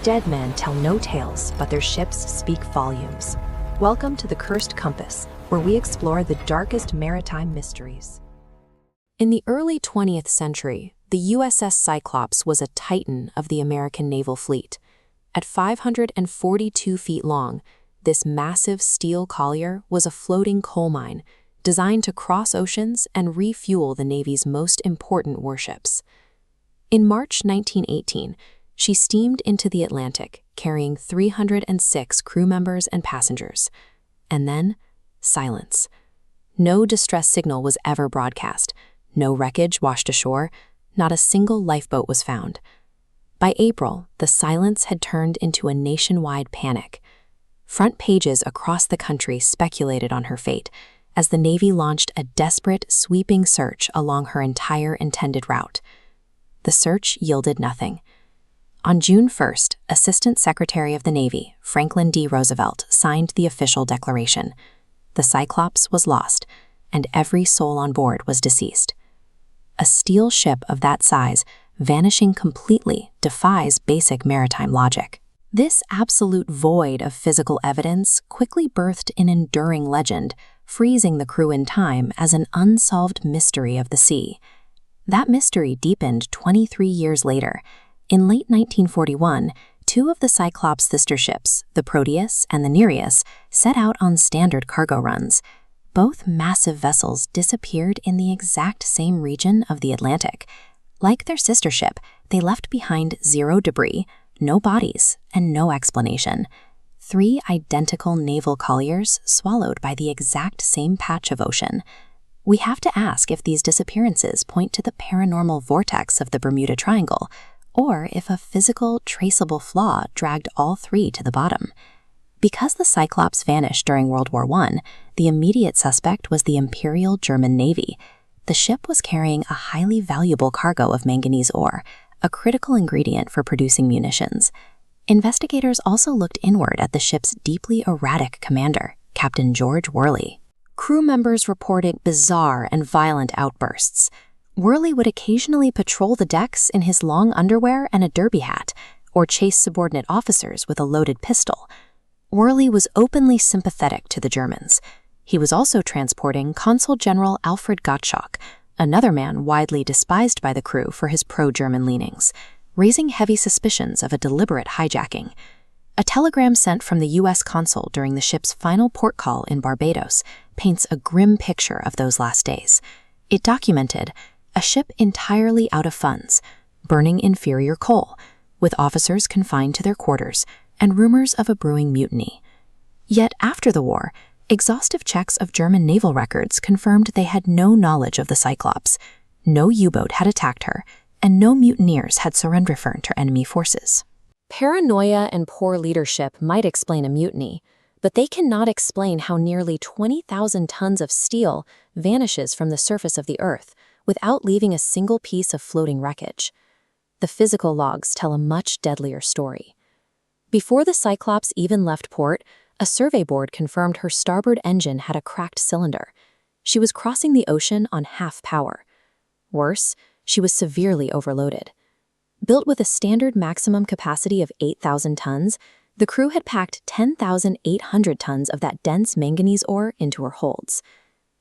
Dead men tell no tales, but their ships speak volumes. Welcome to the Cursed Compass, where we explore the darkest maritime mysteries. In the early 20th century, the USS Cyclops was a titan of the American naval fleet. At 542 feet long, this massive steel collier was a floating coal mine designed to cross oceans and refuel the Navy's most important warships. In March 1918, she steamed into the Atlantic, carrying 306 crew members and passengers. And then, silence. No distress signal was ever broadcast. No wreckage washed ashore. Not a single lifeboat was found. By April, the silence had turned into a nationwide panic. Front pages across the country speculated on her fate, as the Navy launched a desperate, sweeping search along her entire intended route. The search yielded nothing. On June 1st, Assistant Secretary of the Navy, Franklin D. Roosevelt, signed the official declaration. The Cyclops was lost, and every soul on board was deceased. A steel ship of that size, vanishing completely, defies basic maritime logic. This absolute void of physical evidence quickly birthed an enduring legend, freezing the crew in time as an unsolved mystery of the sea. That mystery deepened 23 years later. In late 1941, two of the Cyclops' sister ships, the Proteus and the Nereus, set out on standard cargo runs. Both massive vessels disappeared in the exact same region of the Atlantic. Like their sister ship, they left behind zero debris, no bodies, and no explanation. 3 identical naval colliers swallowed by the exact same patch of ocean. We have to ask if these disappearances point to the paranormal vortex of the Bermuda Triangle, or if a physical, traceable flaw dragged all 3 to the bottom. Because the Cyclops vanished during World War I, the immediate suspect was the Imperial German Navy. The ship was carrying a highly valuable cargo of manganese ore, a critical ingredient for producing munitions. Investigators also looked inward at the ship's deeply erratic commander, Captain George Worley. Crew members reported bizarre and violent outbursts. Worley would occasionally patrol the decks in his long underwear and a derby hat, or chase subordinate officers with a loaded pistol. Worley was openly sympathetic to the Germans. He was also transporting Consul General Alfred Gottschalk, another man widely despised by the crew for his pro-German leanings, raising heavy suspicions of a deliberate hijacking. A telegram sent from the U.S. consul during the ship's final port call in Barbados paints a grim picture of those last days. It documented a ship entirely out of funds, burning inferior coal, with officers confined to their quarters, and rumors of a brewing mutiny. Yet after the war, exhaustive checks of German naval records confirmed they had no knowledge of the Cyclops. No U-boat had attacked her, and no mutineers had surrender to enemy forces. Paranoia and poor leadership might explain a mutiny, but they cannot explain how nearly 20,000 tons of steel vanishes from the surface of the Earth without leaving a single piece of floating wreckage. The physical logs tell a much deadlier story. Before the Cyclops even left port, a survey board confirmed her starboard engine had a cracked cylinder. She was crossing the ocean on half power. Worse, she was severely overloaded. Built with a standard maximum capacity of 8,000 tons, the crew had packed 10,800 tons of that dense manganese ore into her holds.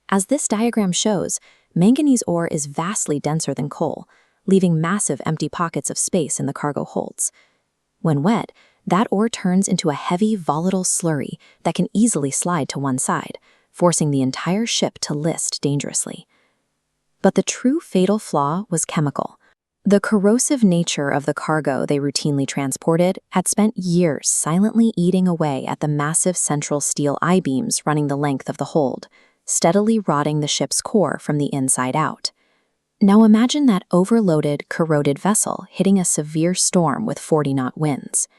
As this diagram shows, manganese ore is vastly denser than coal, leaving massive empty pockets of space in the cargo holds. When wet, that ore turns into a heavy, volatile slurry that can easily slide to one side, forcing the entire ship to list dangerously. But the true fatal flaw was chemical. The corrosive nature of the cargo they routinely transported had spent years silently eating away at the massive central steel I-beams running the length of the hold, steadily rotting the ship's core from the inside out. Now imagine that overloaded, corroded vessel hitting a severe storm with 40-knot winds.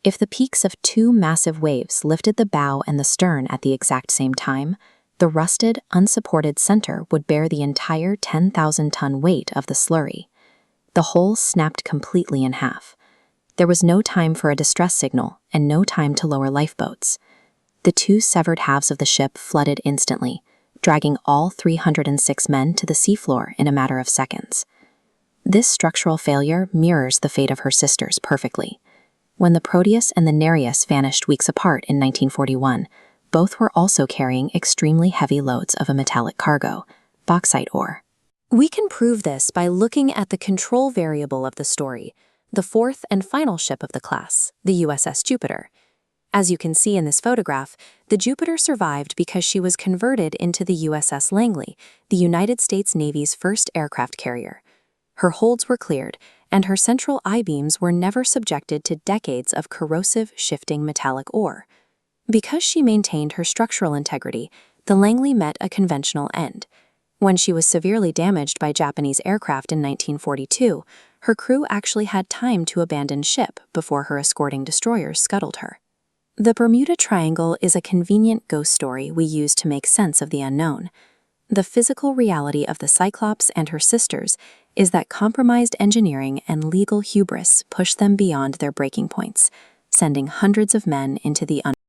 If the peaks of 2 massive waves lifted the bow and the stern at the exact same time, the rusted, unsupported center would bear the entire 10,000-ton weight of the slurry. The hull snapped completely in half. There was no time for a distress signal and no time to lower lifeboats. The 2 severed halves of the ship flooded instantly, dragging all 306 men to the seafloor in a matter of seconds. This structural failure mirrors the fate of her sisters perfectly. When the Proteus and the Nereus vanished weeks apart in 1941, both were also carrying extremely heavy loads of a metallic cargo, bauxite ore. We can prove this by looking at the control variable of the story, the fourth and final ship of the class, the USS Jupiter. As you can see in this photograph, the Jupiter survived because she was converted into the USS Langley, the United States Navy's first aircraft carrier. Her holds were cleared, and her central I-beams were never subjected to decades of corrosive, shifting metallic ore. Because she maintained her structural integrity, the Langley met a conventional end. When she was severely damaged by Japanese aircraft in 1942, her crew actually had time to abandon ship before her escorting destroyers scuttled her. The Bermuda Triangle is a convenient ghost story we use to make sense of the unknown. The physical reality of the Cyclops and her sisters is that compromised engineering and legal hubris pushed them beyond their breaking points, sending hundreds of men into the unknown.